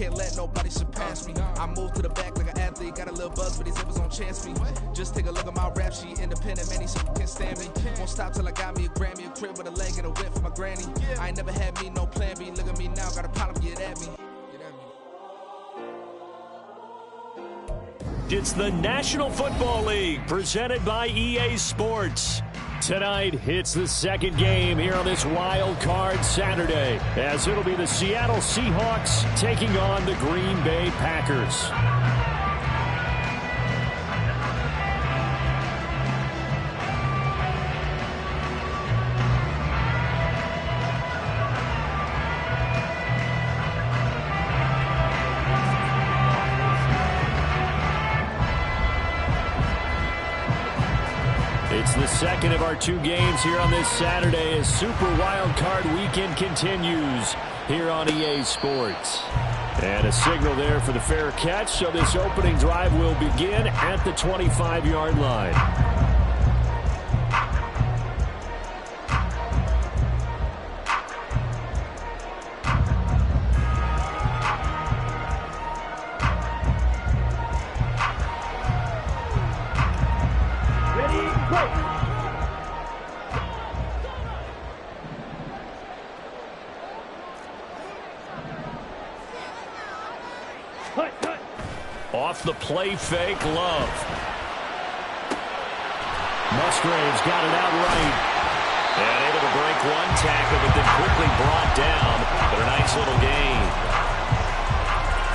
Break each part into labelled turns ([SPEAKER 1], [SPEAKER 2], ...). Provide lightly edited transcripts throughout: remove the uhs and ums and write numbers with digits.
[SPEAKER 1] can't let nobody surpass me. I move to the back like an athlete, got a little buzz, but these niggas don't chance me. Just take a look at my rap sheet, independent, man, these can't stand me. Won't stop till I got me a Grammy, a crib with a leg and a whip for my granny. I ain't never had me no plan B, look at me now, got a problem, get at me.
[SPEAKER 2] It's the National Football League presented by EA Sports. Tonight, it's the second game here on this Wild Card Saturday, as it'll be the Seattle Seahawks taking on the Green Bay Packers. It's the second of our two games here on this Saturday as Super Wild Card Weekend continues here on EA Sports. And a signal there for the fair catch, so this opening drive will begin at the 25-yard line. Off the play fake, Love. Musgraves got it out right. And able to break one tackle, but then quickly brought down. But a nice little gain.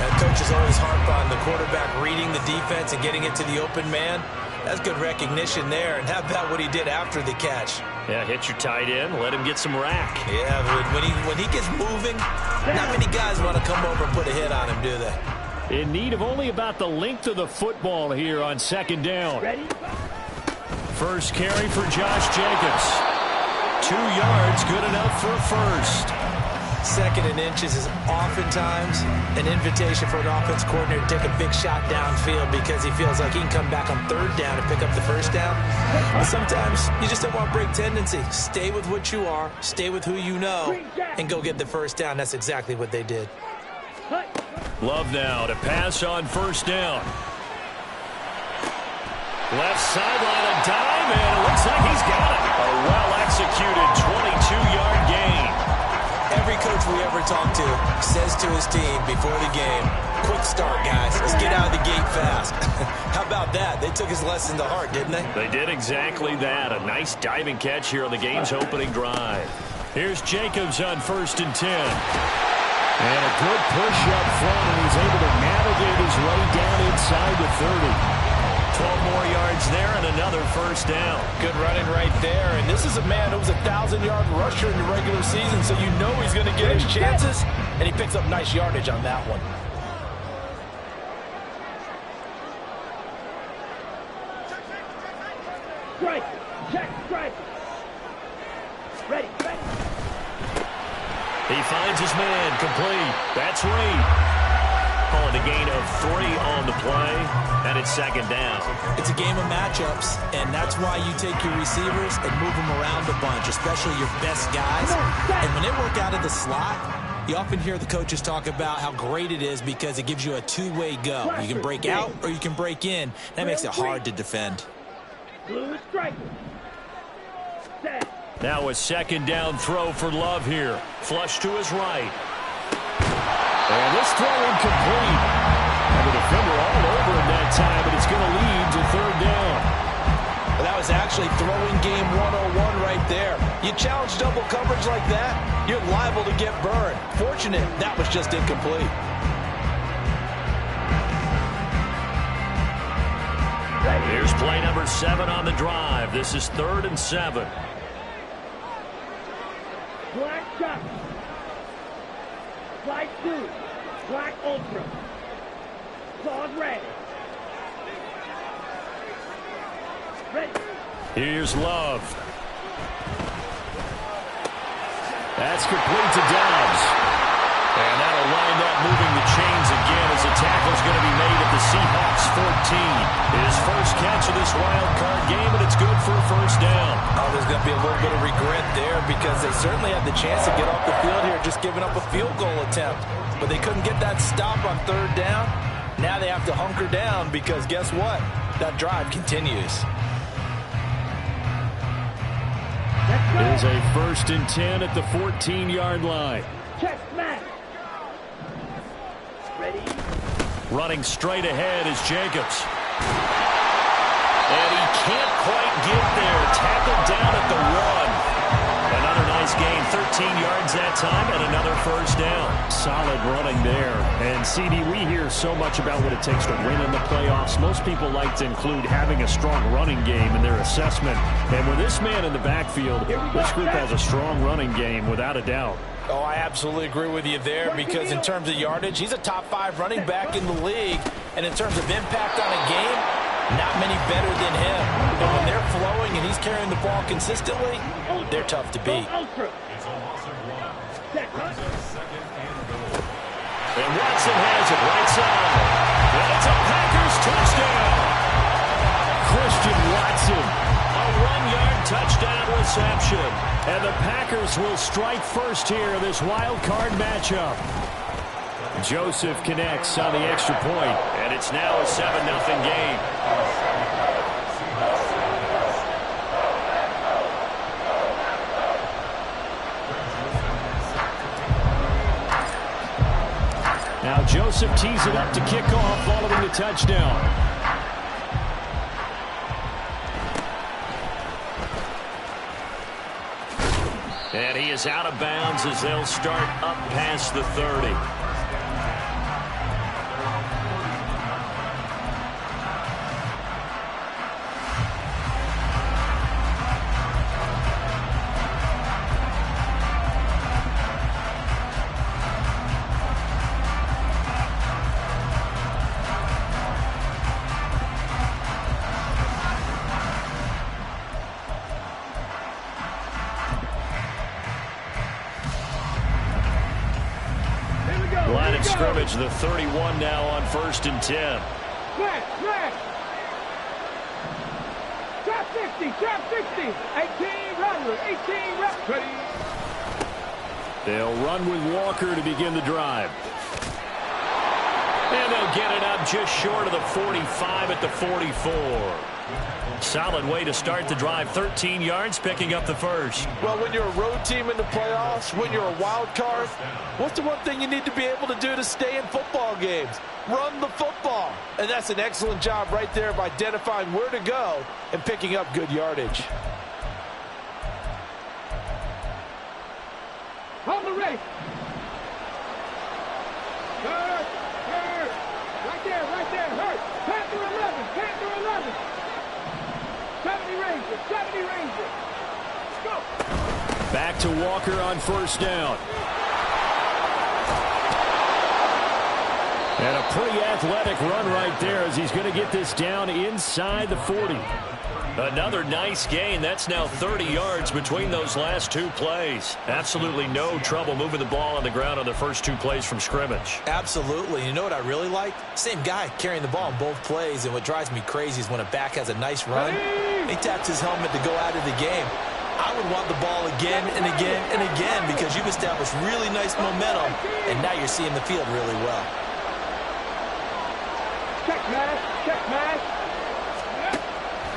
[SPEAKER 3] That coach is always harp on the quarterback reading the defense and getting it to the open man. That's good recognition there. And how about what he did after the catch?
[SPEAKER 2] Yeah, hit your tight end, let him get some rack.
[SPEAKER 3] Yeah, when he gets moving, not many guys want to come over and put a hit on him, do they?
[SPEAKER 2] In need of only about the length of the football here on second down.
[SPEAKER 4] Ready?
[SPEAKER 2] First carry for Josh Jacobs. 2 yards, good enough for a first.
[SPEAKER 3] Second and inches is oftentimes an invitation for an offense coordinator to take a big shot downfield because he feels like he can come back on third down and pick up the first down. But sometimes you just don't want to break tendency. Stay with what you are, stay with who you know, and go get the first down. That's exactly what they did.
[SPEAKER 2] Love now to pass on first down. Left sideline, a dime, and it looks like he's got it. A well-executed 22-yard gain.
[SPEAKER 3] Every coach we ever talk to says to his team before the game, quick start, guys. Let's get out of the gate fast. How about that? They took his lesson to heart, didn't they?
[SPEAKER 2] They did exactly that. A nice diving catch here on the game's opening drive. Here's Jacobs on 1st and 10. And a good push up front, and he's able to navigate his way down inside the 30. 12 more yards there and another first down.
[SPEAKER 3] Good running right there. And this is a man who was a 1,000-yard rusher in the regular season, so you know he's going to get his chances, and he picks up nice yardage on that one.
[SPEAKER 4] Strike. Check. Strike. Ready.
[SPEAKER 2] He finds his man, complete. That's Reed. Calling a gain of 3 on the play, and it's second down.
[SPEAKER 3] It's a game of matchups, and that's why you take your receivers and move them around a bunch, especially your best guys. And when they work out of the slot, you often hear the coaches talk about how great it is because it gives you a two-way go. You can break out or you can break in. That makes it hard to defend.
[SPEAKER 4] Blue is striking. Set.
[SPEAKER 2] Now a second down throw for Love here. Flush to his right. And this throw incomplete. And the defender all over him that time, but it's going to lead to third down.
[SPEAKER 3] Well, that was actually throwing game 101 right there. You challenge double coverage like that, you're liable to get burned. Fortunate that was just incomplete.
[SPEAKER 2] Here's play number 7 on the drive. This is 3rd and 7.
[SPEAKER 4] Black shot. Slide 2. Black ultra. Claws red. Ready.
[SPEAKER 2] Here's Love. That's complete to Dobbs. And that'll wind up moving the chains again as the tackle's going to be made at the Seahawks 14. His first catch of this wild card game, and it's good look for a first down.
[SPEAKER 3] Oh, there's going to be a little bit of regret there because they certainly had the chance to get off the field here, just giving up a field goal attempt. But they couldn't get that stop on third down. Now they have to hunker down because guess what? That drive continues.
[SPEAKER 2] It is a 1st and 10 at the 14-yard line.
[SPEAKER 4] Check smash. Ready?
[SPEAKER 2] Running straight ahead is Jacobs. And he can't quite get there. Tackled down at the 1. Another nice gain, 13 yards that time, and another first down. Solid running there. And, CD, we hear so much about what it takes to win in the playoffs. Most people like to include having a strong running game in their assessment. And with this man in the backfield, this group has a strong running game without a doubt.
[SPEAKER 3] Oh, I absolutely agree with you there because in terms of yardage, he's a top 5 running back in the league. And in terms of impact on a game, not many better than him. And when they're flowing and he's carrying the ball consistently, they're tough to beat.
[SPEAKER 2] And Watson has it right side. And it's a Packers touchdown. Christian Watson, a 1-yard touchdown reception. And the Packers will strike first here in this wild card matchup. Joseph connects on the extra point, and it's now a 7-0 game. Now Joseph tees it up to kick off following the touchdown. And he is out of bounds as they'll start up past the 30. Line of scrimmage, the 31 now on 1st and 10.
[SPEAKER 4] Smash, smash. Trap 60, trap 60. 18 runners, 18 reps. Ready.
[SPEAKER 2] They'll run with Walker to begin the drive. And they'll get it up just short of the 45 at the 44. Solid way to start the drive. 13 yards, picking up the first.
[SPEAKER 3] Well, when you're a road team in the playoffs, when you're a wild card, what's the one thing you need to be able to do to stay in football games? Run the football. And that's an excellent job right there of identifying where to go and picking up good yardage.
[SPEAKER 4] Hold the race. Hurt. Right there, hurt. Panther 11. 70 Ranger, 70 Ranger. Go.
[SPEAKER 2] Back to Walker on 1st down. And a pretty athletic run right there as he's going to get this down inside the 40. Another nice gain. That's now 30 yards between those last 2 plays. Absolutely no trouble moving the ball on the ground on the first 2 plays from scrimmage.
[SPEAKER 3] Absolutely. You know what I really like? Same guy carrying the ball in both plays, and what drives me crazy is when a back has a nice run, he taps his helmet to go out of the game. I would want the ball again and again and again because you've established really nice momentum, and now you're seeing the field really well.
[SPEAKER 4] Check mash.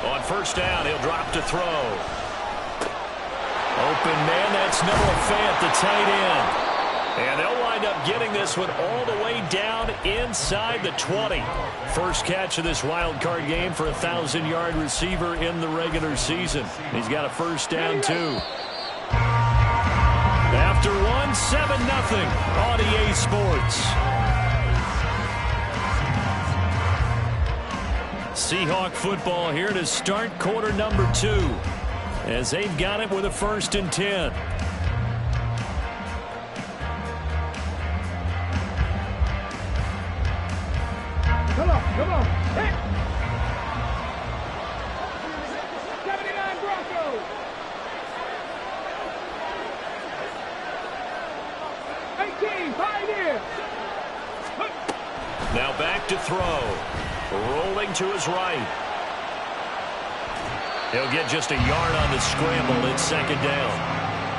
[SPEAKER 2] On 1st down, he'll drop to throw. Open man, that's Noah Fant, the tight end. And they'll wind up getting this one all the way down inside the 20. First catch of this wild card game for a 1,000-yard receiver in the regular season. He's got a first down, too. After 7-0 on EA Sports. Seahawk football here to start quarter number 2 as they've got it with a 1st and 10.
[SPEAKER 4] Come on. Hit. 79 Broncos. 18 Pioneers.
[SPEAKER 2] Now back to throw. Rolling to his right. He'll get just a yard on the scramble. It's second down.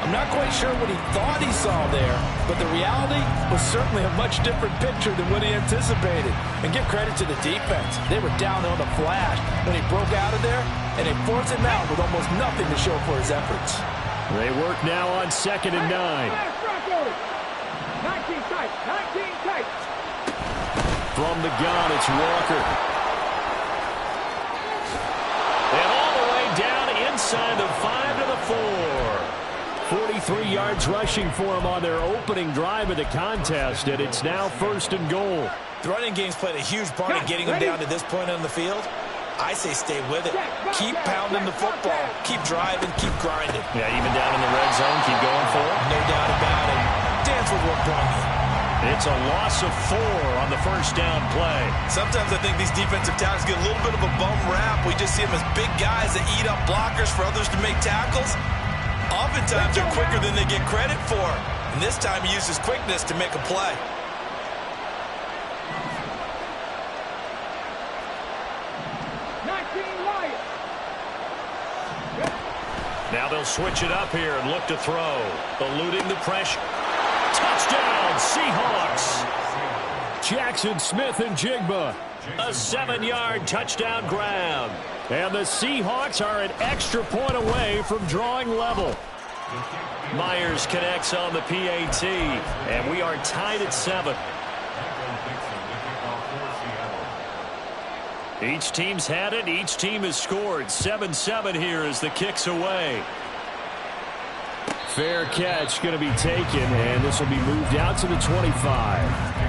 [SPEAKER 3] I'm not quite sure what he thought he saw there, but the reality was certainly a much different picture than what he anticipated. And give credit to the defense. They were down on the flash when he broke out of there, and they forced him out with almost nothing to show for his efforts.
[SPEAKER 2] They work now on 2nd and 9.
[SPEAKER 4] 19 tight, 19 tight.
[SPEAKER 2] From the gun, it's Walker. And all the way down inside the 5 to the 4. 43 yards rushing for him on their opening drive of the contest, and it's now 1st and goal.
[SPEAKER 3] The running game's played a huge part in getting him down to this point on the field. I say stay with it. Keep pounding the football. Keep driving. Keep grinding.
[SPEAKER 2] Yeah, even down in the red zone, keep going for it.
[SPEAKER 3] No doubt about it. Dance with what brought you.
[SPEAKER 2] It's a loss of 4 on the 1st down play.
[SPEAKER 3] Sometimes I think these defensive tackles get a little bit of a bum rap. We just see them as big guys that eat up blockers for others to make tackles. Oftentimes they're quicker than they get credit for. And this time he uses quickness to make a play.
[SPEAKER 2] Now they'll switch it up here and look to throw. Eluding the pressure. Touchdown, Seahawks. Jackson Smith and Jigba. A 7-yard touchdown grab. And the Seahawks are an extra point away from drawing level. Myers connects on the PAT, and we are tied at 7. Each team's had it. Each team has scored. 7-7 here as the kick's away. Fair catch going to be taken, and this will be moved out to the 25.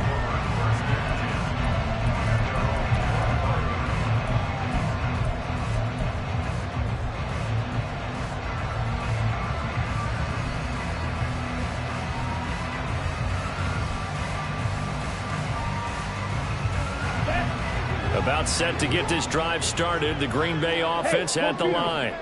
[SPEAKER 2] About set to get this drive started. The Green Bay offense at the line.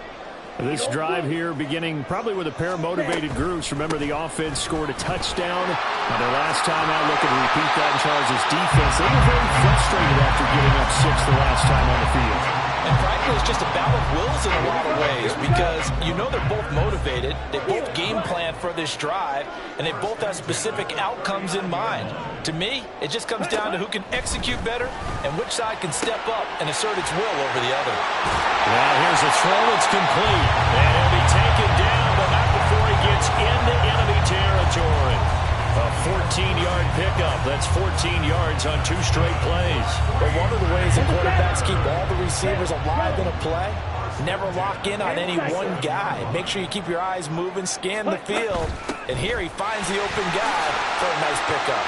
[SPEAKER 2] This drive here beginning probably with a pair of motivated groups. Remember, the offense scored a touchdown on their last time out. Looking to repeat that in Charles' defense. They were very frustrated after giving up 6 the last time on the field.
[SPEAKER 3] And frankly, it's just a battle of wills in a lot of ways because you know they're both motivated. They both game plan for this drive, and they both have specific outcomes in mind. To me, it just comes down to who can execute better and which side can step up and assert its will over the other.
[SPEAKER 2] Now here's a throw. It's complete. And he'll be taken down, but not before he gets into enemy territory. A 14-yard pickup. That's 14 yards on 2 straight plays.
[SPEAKER 3] But one of the ways that quarterbacks keep all the receivers alive in a play, never lock in on any one guy. Make sure you keep your eyes moving, scan the field. And here he finds the open guy for a nice pickup.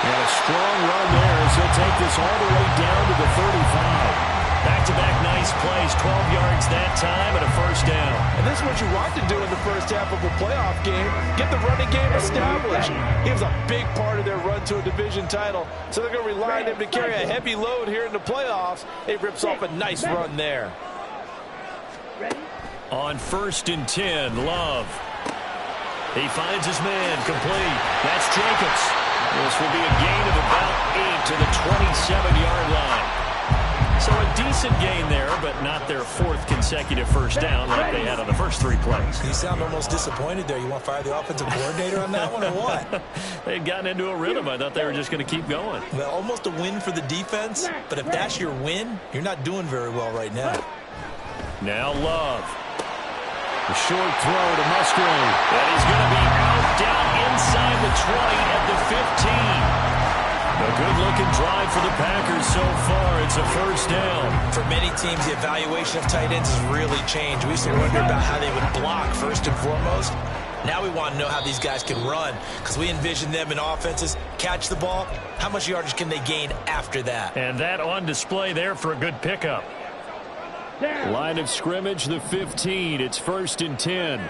[SPEAKER 2] And a strong run there as he'll take this all the way down to the 35. Back-to-back nice plays, 12 yards that time and a 1st down.
[SPEAKER 3] And this is what you want to do in the first half of a playoff game. Get the running game established. He was a big part of their run to a division title, so they're going to rely on him to carry a heavy load here in the playoffs. He rips off a nice run there.
[SPEAKER 2] On 1st and 10, Love. He finds his man, complete. That's Jacobs. This will be a gain of about 8 to the 27-yard line. So a decent gain there, but not their 4th consecutive 1st down like they had on the first 3 plays.
[SPEAKER 3] You sound almost disappointed there. You want to fire the offensive coordinator on that one or what?
[SPEAKER 2] They'd gotten into a rhythm. I thought they were just going to keep going.
[SPEAKER 3] Well, almost a win for the defense, but if that's your win, you're not doing very well right now.
[SPEAKER 2] Now Love. A short throw to Musgrave. And he's going to be out down inside the 20 at the 15. A good-looking drive for the Packers so far. It's a 1st down.
[SPEAKER 3] For many teams, the evaluation of tight ends has really changed. We used to wonder about how they would block first and foremost. Now we want to know how these guys can run because we envision them in offenses catch the ball. How much yardage can they gain after that?
[SPEAKER 2] And that on display there for a good pickup. Line of scrimmage, the 15. It's 1st and 10.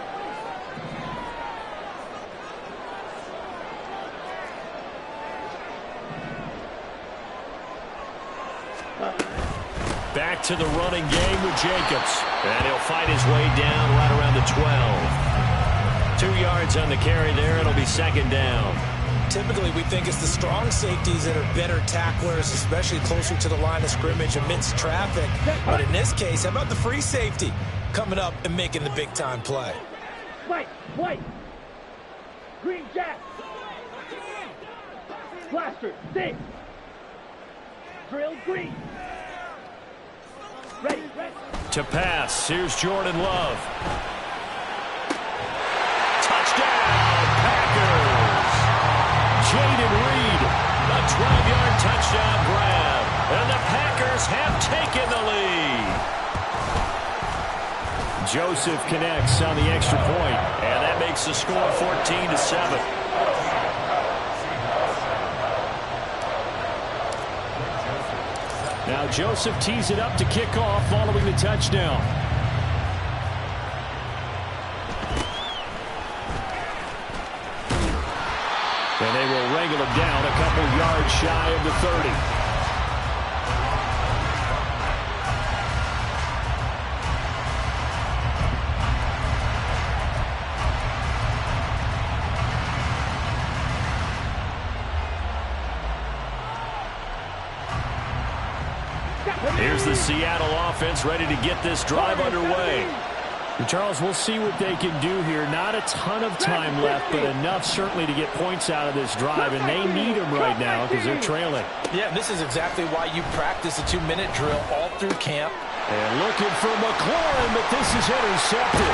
[SPEAKER 2] Back to the running game with Jacobs. And he'll fight his way down right around the 12. 2 yards on the carry there. It'll be 2nd down.
[SPEAKER 3] typically we think it's the strong safeties that are better tacklers, especially closer to the line of scrimmage amidst traffic. But in this case, how about the free safety coming up and making the big-time play?
[SPEAKER 4] White. Green jack. Blaster, stay. Drill green. Ready.
[SPEAKER 2] To pass, here's Jordan Love. Touchdown, Packers! Jaden Reed, a 12-yard touchdown grab. And the Packers have taken the lead. Joseph connects on the extra point, and that makes the score 14-7. Now Joseph tees it up to kick off following the touchdown. And they will wrangle him down a couple yards shy of the 30. Here's the Seattle offense ready to get this drive underway. And Charles, we'll see what they can do here. Not a ton of time left, but enough certainly to get points out of this drive, and they need them right now because they're trailing.
[SPEAKER 3] Yeah, this is exactly why you practice a 2-minute drill all through camp.
[SPEAKER 2] And looking for McLaurin, but this is intercepted.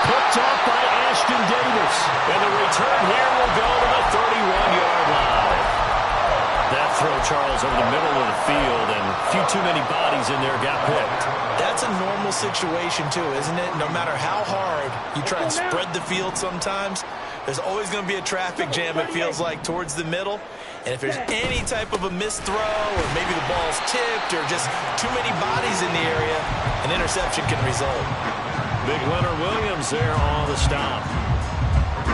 [SPEAKER 2] Picked off by Ashton Davis. And the return here will go to the 31-yard line. That throw, Charles, over the middle of the field, and a few too many bodies in there got picked.
[SPEAKER 3] That's a normal situation, too, isn't it? No matter how hard you try and spread the field sometimes, there's always going to be a traffic jam, it feels like, towards the middle. And if there's any type of a missed throw, or maybe the ball's tipped, or just too many bodies in the area, an interception can result.
[SPEAKER 2] Big Leonard Williams there on the stop.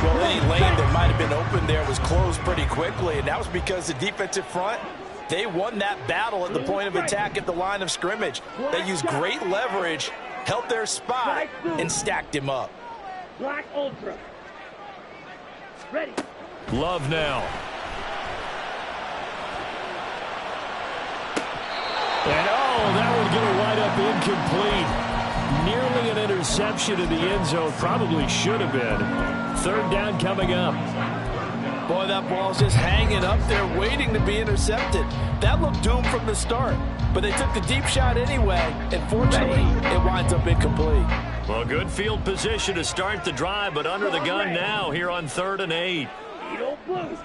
[SPEAKER 3] Well, any lane that might have been open there was closed pretty quickly, and that was because the defensive front, they won that battle at the point of attack at the line of scrimmage. They used great leverage, held their spot, and stacked him up.
[SPEAKER 4] Black Ultra. Ready.
[SPEAKER 2] Love now. And that would get a wide-up incomplete. Nearly an interception in the end zone. Probably should have been. Third down coming up.
[SPEAKER 3] Boy, that ball's just hanging up there waiting to be intercepted. That looked doomed from the start. But they took the deep shot anyway. And fortunately, it winds up incomplete.
[SPEAKER 2] Well, good field position to start the drive, but under the gun now here on 3rd and 8.
[SPEAKER 4] Eagle blue.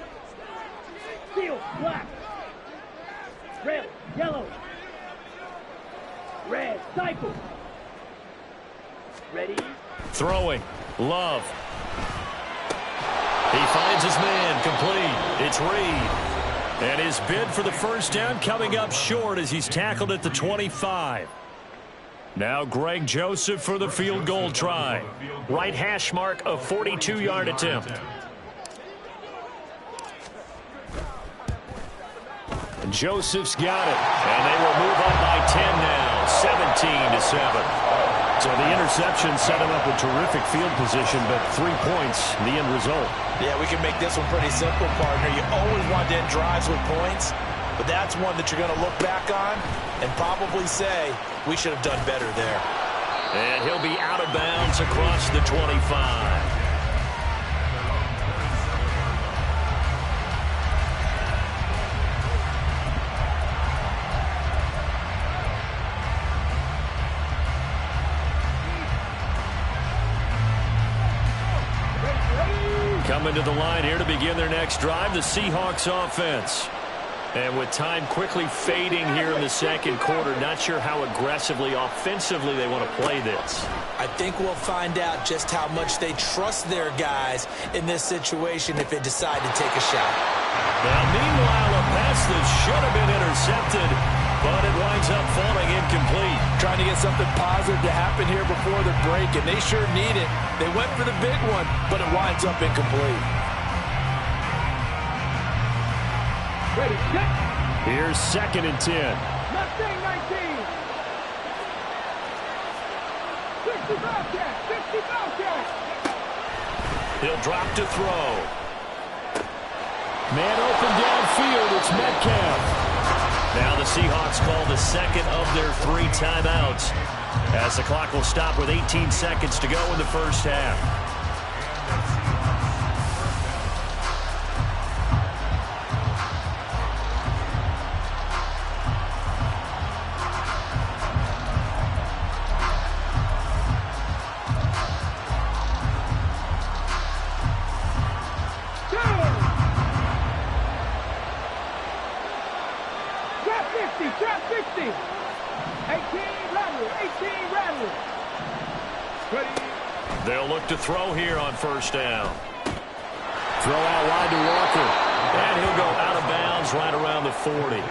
[SPEAKER 4] Steel black. Red, yellow. Red, cycle. Ready.
[SPEAKER 2] Throwing. Love. He finds his man. Complete. It's Reed. And his bid for the first down coming up short as he's tackled at the 25. Now Greg Joseph for the field goal try. Right hash mark, a 42-yard attempt. And Joseph's got it. And they will move up by 10 now. 17-7. So the interception set him up with terrific field position, but 3 points, the end result.
[SPEAKER 3] Yeah, we can make this one pretty simple, partner. You always want to end drives with points, but that's one that you're going to look back on and probably say, we should have done better there.
[SPEAKER 2] And he'll be out of bounds across the 25. Coming to the line here to begin their next drive, the Seahawks offense. And with time quickly fading here in the second quarter, not sure how aggressively, offensively they want to play this.
[SPEAKER 3] I think we'll find out just how much they trust their guys in this situation if they decide to take a shot.
[SPEAKER 2] Now, meanwhile, a pass that should have been intercepted, but it winds up falling incomplete.
[SPEAKER 3] Trying to get something positive to happen here before the break, and they sure need it. They went for the big one, but it winds up incomplete.
[SPEAKER 4] Ready, check.
[SPEAKER 2] Here's 2nd and 10.
[SPEAKER 4] Mustang 19. 60 Bobcat. 60 Bobcat.
[SPEAKER 2] He'll drop to throw. Man open downfield, it's Metcalf. Now the Seahawks call the second of their 3 timeouts, as the clock will stop with 18 seconds to go in the first half.
[SPEAKER 4] Trap 60. 18 rattle. Ready.
[SPEAKER 2] They'll look to throw here on first down. Throw out wide to Walker. And he'll go out of bounds right around the 40.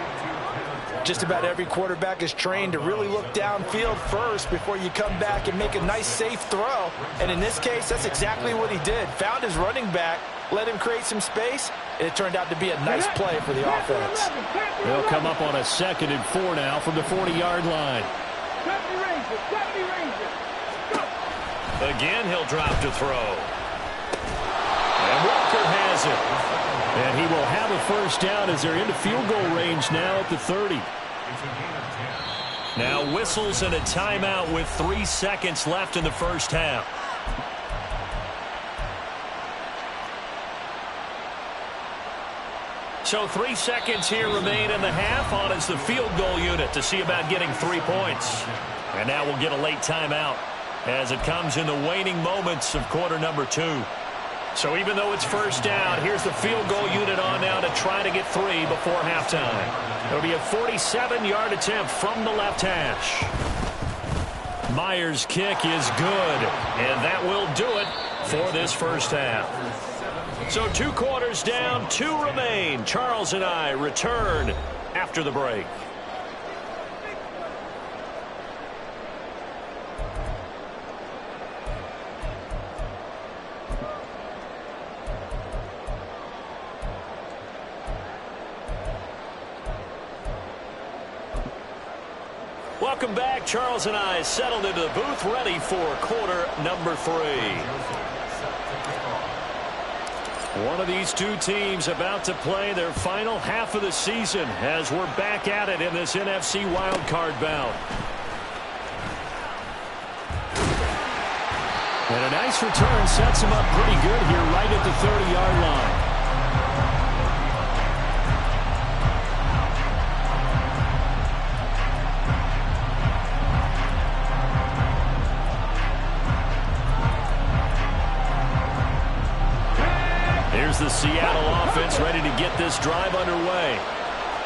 [SPEAKER 3] Just about every quarterback is trained to really look downfield first before you come back and make a nice, safe throw. And in this case, that's exactly what he did. Found his running back, let him create some space, and it turned out to be a nice play for the offense.
[SPEAKER 2] They'll come up on a 2nd and 4 now from the 40-yard line. Again, he'll drop to throw. And Walker has it. And he will have a first down as they're into field goal range now at the 30. Now whistles and a timeout with 3 seconds left in the first half. So 3 seconds here remain in the half on as the field goal unit to see about getting 3 points. And now we'll get a late timeout as it comes in the waning moments of quarter number 2. So even though it's first down, here's the field goal unit on now to try to get 3 before halftime. It'll be a 47-yard attempt from the left hash. Myers' kick is good, and that will do it for this first half. So 2 quarters down, 2 remain. Charles and I return after the break. Welcome back. Charles and I settled into the booth, ready for quarter number 3. One of these 2 teams about to play their final half of the season as we're back at it in this NFC wildcard bout. And a nice return sets him up pretty good here right at the 30-yard line. Here's the Seattle offense ready to get this drive underway.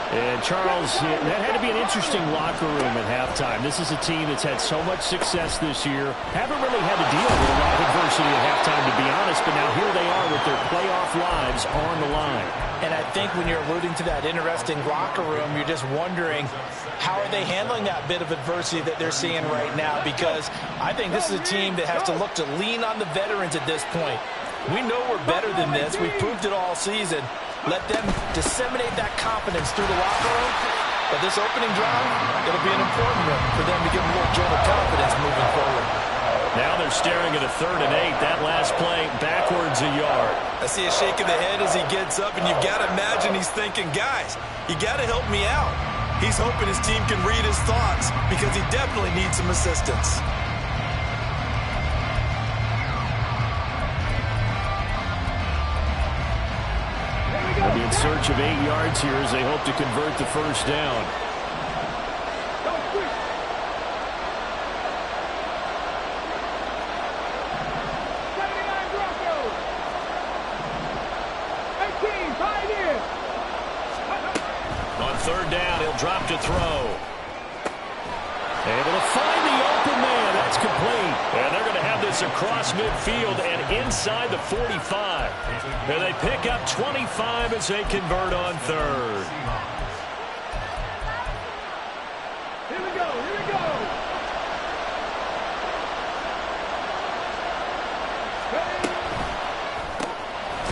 [SPEAKER 2] And Charles, that had to be an interesting locker room at halftime. This is a team that's had so much success this year. Haven't really had to deal with a lot of adversity at halftime, to be honest, but now here they are with their playoff lives on the line.
[SPEAKER 3] And I think when you're alluding to that interesting locker room, you're just wondering, how are they handling that bit of adversity that they're seeing right now? Because I think this is a team that has to look to lean on the veterans at this point. We know we're better than this. We've proved it all season. Let them disseminate that confidence through the locker room. But this opening drive, it'll be an important one for them to give them more general confidence moving forward.
[SPEAKER 2] Now they're staring at a 3rd and 8. That last play backwards a yard.
[SPEAKER 3] I see a shake of the head as he gets up, and you've got to imagine he's thinking, guys, you got to help me out. He's hoping his team can read his thoughts because he definitely needs some assistance.
[SPEAKER 2] They'll be in search of 8 yards here as they hope to convert the first down. On 3rd down, he'll drop to throw. Able to find the open man. That's complete. And they're going to have this across midfield and inside the 45. And they pick up 25 as they convert on 3rd.
[SPEAKER 4] Here we go.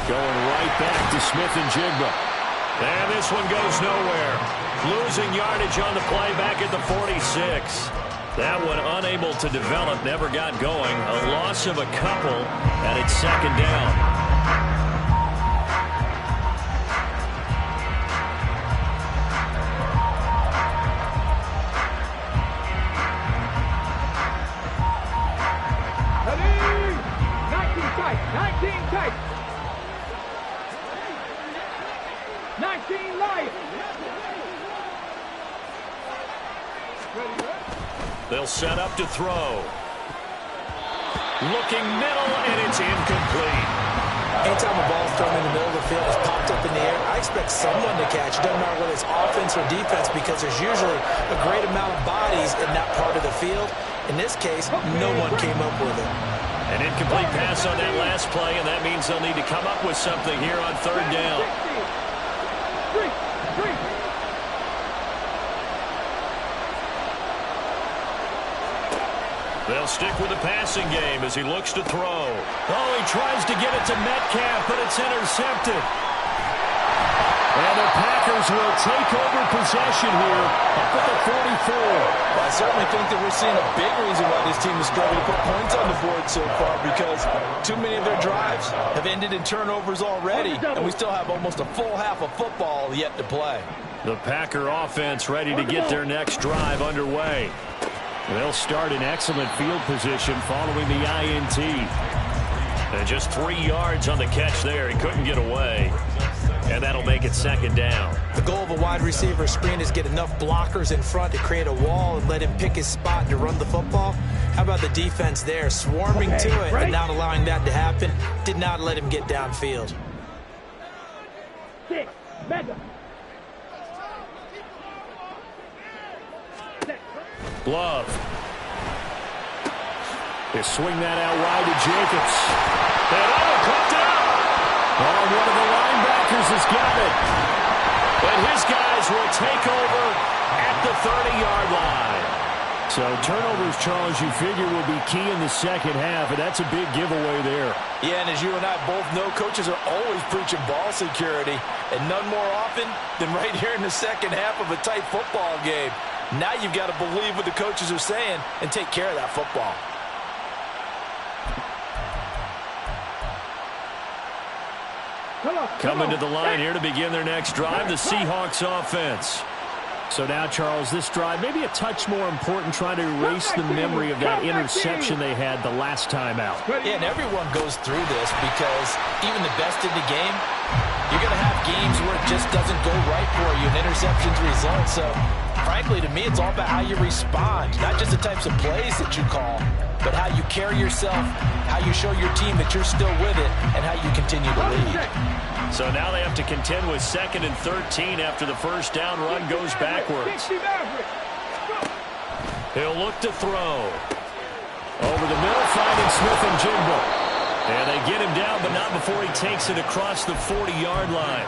[SPEAKER 2] Going right back to Smith-Njigba. And this one goes nowhere. Losing yardage on the play back at the 46. That one unable to develop, never got going. A loss of a couple, and it's 2nd down. They'll set up to throw. Looking middle, and it's incomplete.
[SPEAKER 3] Anytime a ball's thrown in the middle of the field, it's popped up in the air, I expect someone to catch. It doesn't matter whether it's offense or defense, because there's usually a great amount of bodies in that part of the field. In this case, no one came up with it.
[SPEAKER 2] An incomplete pass on that last play, and that means they'll need to come up with something here on third down. They'll stick with the passing game as he looks to throw. Oh, he tries to get it to Metcalf, but it's intercepted. And the Packers will take over possession here up at the 44.
[SPEAKER 5] Well, I certainly think that we're seeing a big reason why this team is struggling to put points on the board so far, because too many of their drives have ended in turnovers already, and we still have almost a full half of football yet to play.
[SPEAKER 2] The Packer offense ready to get their next drive underway. They'll start in excellent field position following the INT. And just 3 yards on the catch there. He couldn't get away. And that'll make it second down.
[SPEAKER 3] The goal of a wide receiver screen is get enough blockers in front to create a wall and let him pick his spot to run the football. How about the defense there, swarming to it and not allowing that to happen? Did not let him get downfield.
[SPEAKER 2] Love. They swing that out wide to Jacobs. And caught out. Oh, one of the linebackers has got it. And his guys will take over at the 30-yard line. So turnovers, Charles, you figure will be key in the second half, and that's a big giveaway there.
[SPEAKER 5] Yeah, and as you and I both know, coaches are always preaching ball security, and none more often than right here in the second half of a tight football game. Now you've got to believe what the coaches are saying and take care of that football.
[SPEAKER 2] Coming to the line here to begin their next drive, the Seahawks offense. So now, Charles, this drive maybe a touch more important, trying to erase the memory of that interception they had the last time out.
[SPEAKER 3] Yeah, and everyone goes through this because even the best in the game, you're going to have games where it just doesn't go right for you, and interceptions result. So, frankly, to me, it's all about how you respond, not just the types of plays that you call, but how you carry yourself, how you show your team that you're still with it, and how you continue to lead.
[SPEAKER 2] So now they have to contend with 2nd and 13 after the first down run goes backwards. He'll look to throw. Over the middle, finding Smith-Njigba. And they get him down, but not before he takes it across the 40-yard line.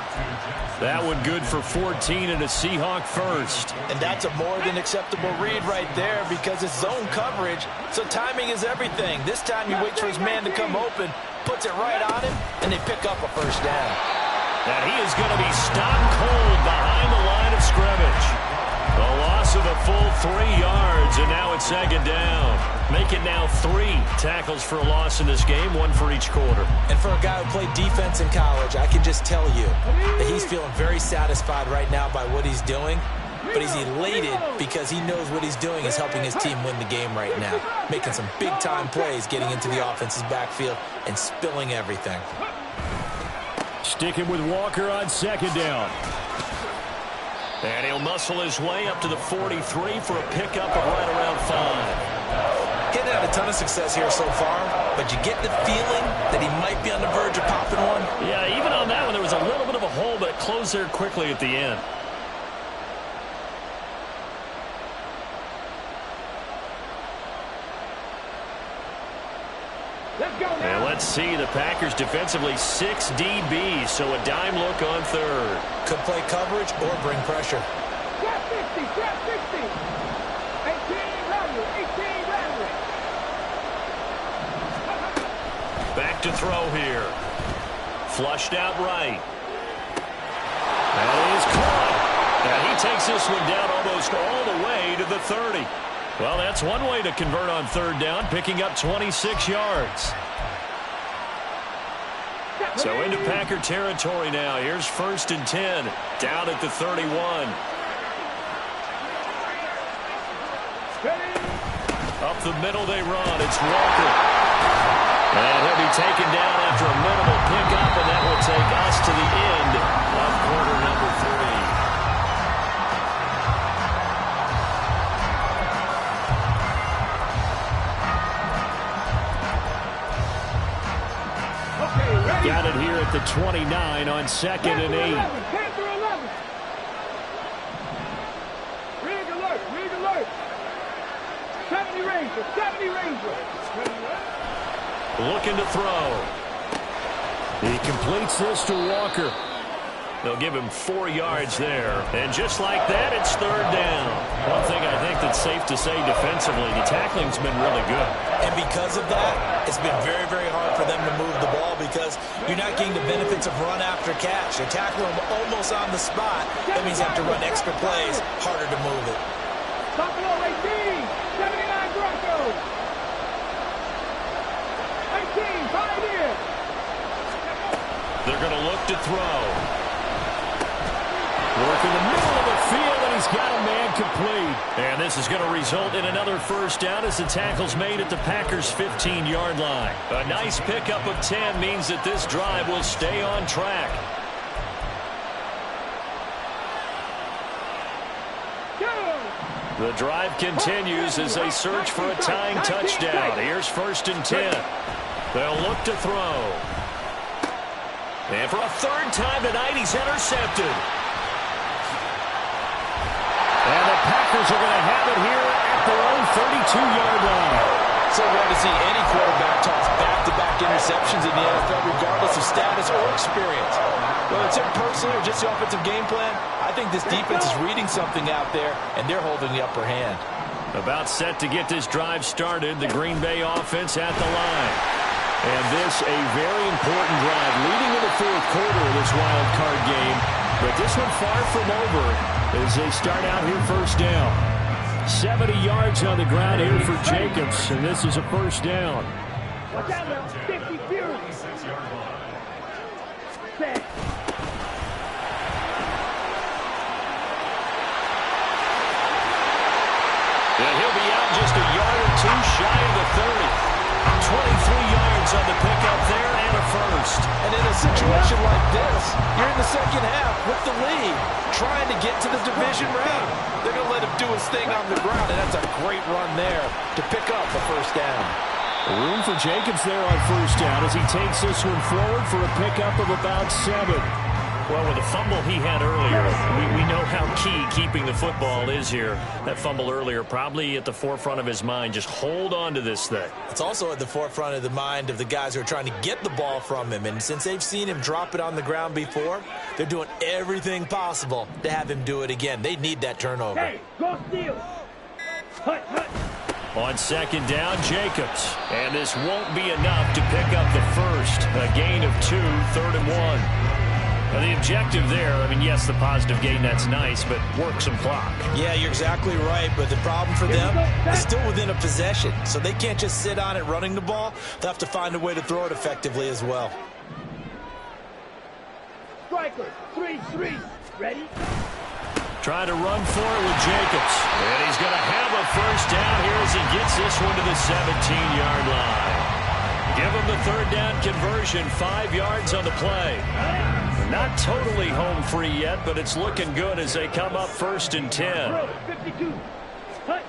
[SPEAKER 2] That one good for 14 and a Seahawk first.
[SPEAKER 3] And that's a more than acceptable read right there because it's zone coverage, so timing is everything. This time he waits for his man to come open, puts it right on him, and they pick up a first down.
[SPEAKER 2] And he is going to be stopped cold behind the line of scrimmage. A loss of a full 3 yards, and now it's second down. Make it now 3 tackles for a loss in this game, 1 for each quarter.
[SPEAKER 3] And for a guy who played defense in college, I can just tell you that he's feeling very satisfied right now by what he's doing. But he's elated because he knows what he's doing is helping his team win the game right now. Making some big-time plays, getting into the offense's backfield, and spilling everything.
[SPEAKER 2] Sticking with Walker on second down. And he'll muscle his way up to the 43 for a pickup of right around 5.
[SPEAKER 3] Getting had a ton of success here so far, but you get the feeling that he might be on the verge of popping one.
[SPEAKER 2] Yeah, even on that one, there was a little bit of a hole, but it closed there quickly at the end. And let's see, the Packers defensively 6 DBs, so a dime look on third.
[SPEAKER 3] Could play coverage or bring pressure.
[SPEAKER 4] Trap 60, trap 60. 18 rattle, 18 rattle.
[SPEAKER 2] Back to throw here. Flushed out right. That is caught. And he takes this one down almost all the way to the 30. Well, that's one way to convert on third down, picking up 26 yards. So into Packer territory now. Here's 1st and 10, down at the 31. Up the middle they run. It's Walker. And he'll be taken down after a minimal pickup, and that will take us to the end of quarter number 3. 29 on 2nd and 8.
[SPEAKER 4] 10 through 11. Rig alert, rig alert. 70 Ranger, 70 Ranger.
[SPEAKER 2] Looking to throw. He completes this to Walker. They'll give him 4 yards there. And just like that, it's 3rd down. One thing I think that's safe to say defensively, the tackling's been really good.
[SPEAKER 3] And because of that, it's been very, very hard for them to move the ball because you're not getting the benefits of run after catch. You're tackling them almost on the spot. That means you have to run extra plays, harder to move it.
[SPEAKER 4] Buffalo 18, 79 Broncos. 18, Pioneer.
[SPEAKER 2] They're going to look to throw. Work in the middle of the field, and he's got a man complete. And this is going to result in another 1st down as the tackle's made at the Packers' 15-yard line. A nice pickup of 10 means that this drive will stay on track. The drive continues as they search for a tying touchdown. Here's 1st and 10. They'll look to throw. And for a 3rd time tonight, he's intercepted. And the Packers are going to have it here at their own 32-yard line.
[SPEAKER 5] So rare to see any quarterback toss back-to-back interceptions in the NFL, regardless of status or experience. Whether it's him personally or just the offensive game plan, I think this defense is reading something out there, and they're holding the upper hand.
[SPEAKER 2] About set to get this drive started, the Green Bay offense at the line. And this a very important drive leading in the 4th quarter of this wild card game. But this one far from over as they start out here 1st down. 70 yards on the ground here for Jacobs, and this is a 1st down.
[SPEAKER 4] Watch out now, 50 Fury. Set.
[SPEAKER 2] And he'll be out just a yard or 2 shy of the 30. 23 yards on the pickup there and a 1st.
[SPEAKER 5] And in a situation like this, you're in the 2nd half with the lead, trying to get to the division round. They're going to let him do his thing on the ground, and that's a great run there to pick up the 1st down.
[SPEAKER 2] Room for Jacobs there on 1st down as he takes this one forward for a pickup of about 7. Well, with the fumble he had earlier, we know how key keeping the football is here. That fumble earlier probably at the forefront of his mind. Just hold on to this thing.
[SPEAKER 3] It's also at the forefront of the mind of the guys who are trying to get the ball from him. And since they've seen him drop it on the ground before, they're doing everything possible to have him do it again. They need that turnover.
[SPEAKER 4] Hey, go steal. Hut, hut.
[SPEAKER 2] On 2nd down, Jacobs. And this won't be enough to pick up the 1st. A gain of 2, 3rd and 1. Now the objective there, I mean, yes, the positive gain, that's nice, but work some clock.
[SPEAKER 3] Yeah, you're exactly right, but the problem for them is still within a possession, so they can't just sit on it running the ball. They'll have to find a way to throw it effectively as well.
[SPEAKER 4] Striker, 3-3. Ready?
[SPEAKER 2] Try to run for it with Jacobs. And he's going to have a 1st down here as he gets this one to the 17-yard line. Give him the 3rd down conversion, 5 yards on the play. Not totally home free yet, but it's looking good as they come up 1st and 10.
[SPEAKER 4] 52. Hut.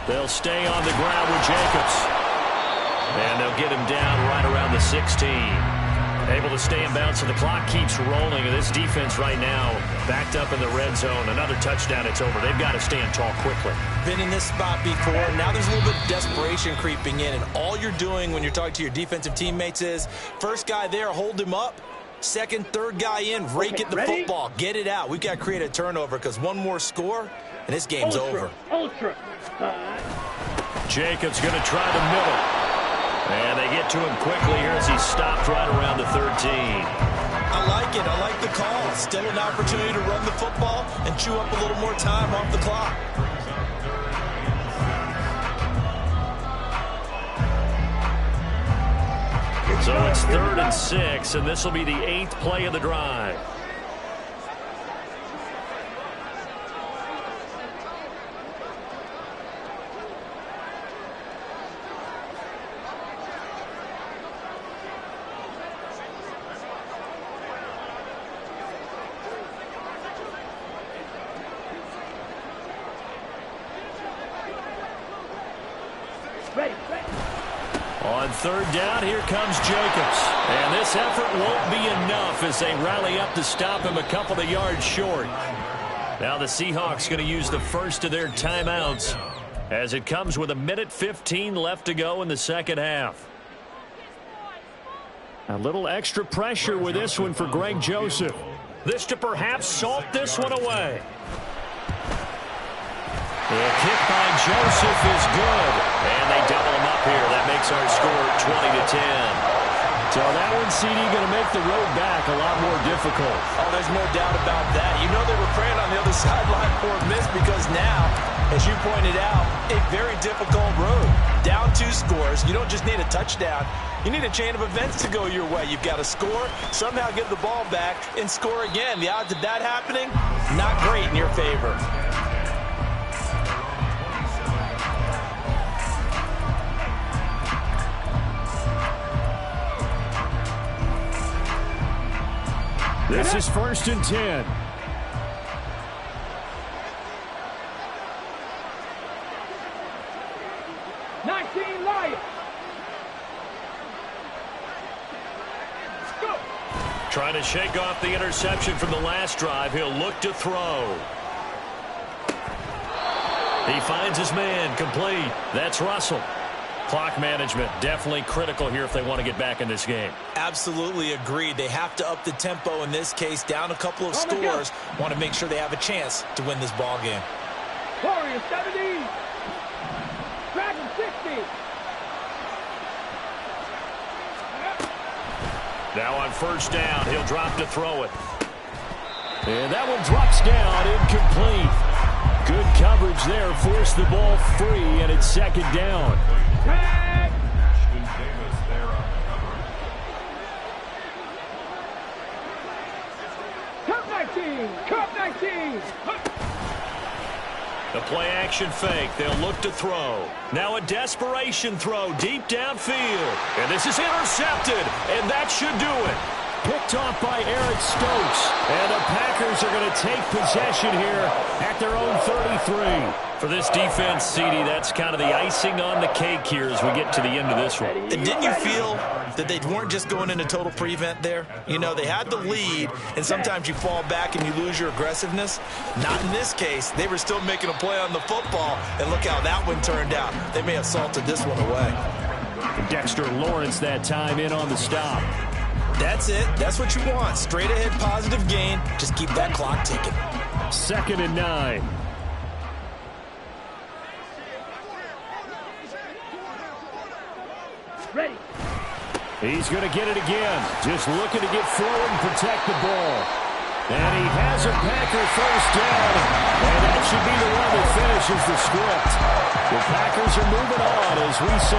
[SPEAKER 2] They'll stay on the ground with Jacobs. And they'll get him down right around the 16. Able to stay in bounds, so the clock keeps rolling. And this defense right now backed up in the red zone. Another touchdown, it's over. They've got to stand tall quickly.
[SPEAKER 3] Been in this spot before. Now there's a little bit of desperation creeping in. And all you're doing when you're talking to your defensive teammates is, first guy there, hold him up. 2nd, 3rd guy in, rake it the football. Get it out. We've got to create a turnover because one more score, and this game's over.
[SPEAKER 4] Ultra.
[SPEAKER 2] Jacobs going to try the middle. And they get to him quickly here as he stopped right around the 13.
[SPEAKER 3] I like it. I like the call. Still an opportunity to run the football and chew up a little more time off the clock.
[SPEAKER 2] So it's 3rd and 6, and this will be the 8th play of the drive. On third down, here comes Jacobs. And this effort won't be enough as they rally up to stop him a couple of yards short. Now the Seahawks going to use the first of their timeouts as it comes with 1:15 left to go in the second half. A little extra pressure with this one for Greg Joseph. This to perhaps salt this one away. The kick by Joseph is good. And they double him up here. That makes our score 20-10. So that one, CD, going to make the road back a lot more difficult.
[SPEAKER 3] Oh, there's no doubt about that. You know they were praying on the other sideline for a miss because now, as you pointed out, a very difficult road. Down 2 scores. You don't just need a touchdown. You need a chain of events to go your way. You've got to score, somehow get the ball back, and score again. The odds of that happening, not great in your favor.
[SPEAKER 2] This is 1st and 10.
[SPEAKER 4] Lions. Go.
[SPEAKER 2] Trying to shake off the interception from the last drive. He'll look to throw. He finds his man, complete. That's Russell. Clock management definitely critical here if they want to get back in this game.
[SPEAKER 3] Absolutely agreed. They have to up the tempo in this case, down a couple of scores. Want to make sure they have a chance to win this ball game.
[SPEAKER 4] Warriors 70. Dragon 60.
[SPEAKER 2] Now on first down, he'll drop to throw it. And that one drops down, incomplete. Good coverage there, forced the ball free, and it's second down.
[SPEAKER 4] Tag. Cup 19. Cup 19.
[SPEAKER 2] The play action fake. They'll look to throw. Now a desperation throw deep downfield. And this is intercepted. And that should do it. Picked off by Eric Stokes. And the Packers are going to take possession here at their own 33. For this defense, CD, that's kind of the icing on the cake here as we get to the end of this one.
[SPEAKER 3] And didn't you feel that they weren't just going into total prevent there? You know, they had the lead, and sometimes you fall back and you lose your aggressiveness. Not in this case. They were still making a play on the football, and look how that one turned out. They may have salted this one away.
[SPEAKER 2] Dexter Lawrence that time in on the stop.
[SPEAKER 3] That's it. That's what you want. Straight ahead positive gain. Just keep that clock ticking.
[SPEAKER 2] 2nd and 9.
[SPEAKER 4] Ready.
[SPEAKER 2] He's going to get it again. Just looking to get forward and protect the ball. And he has a Packer first down. And that should be the one that finishes the script. The Packers are moving on as we say.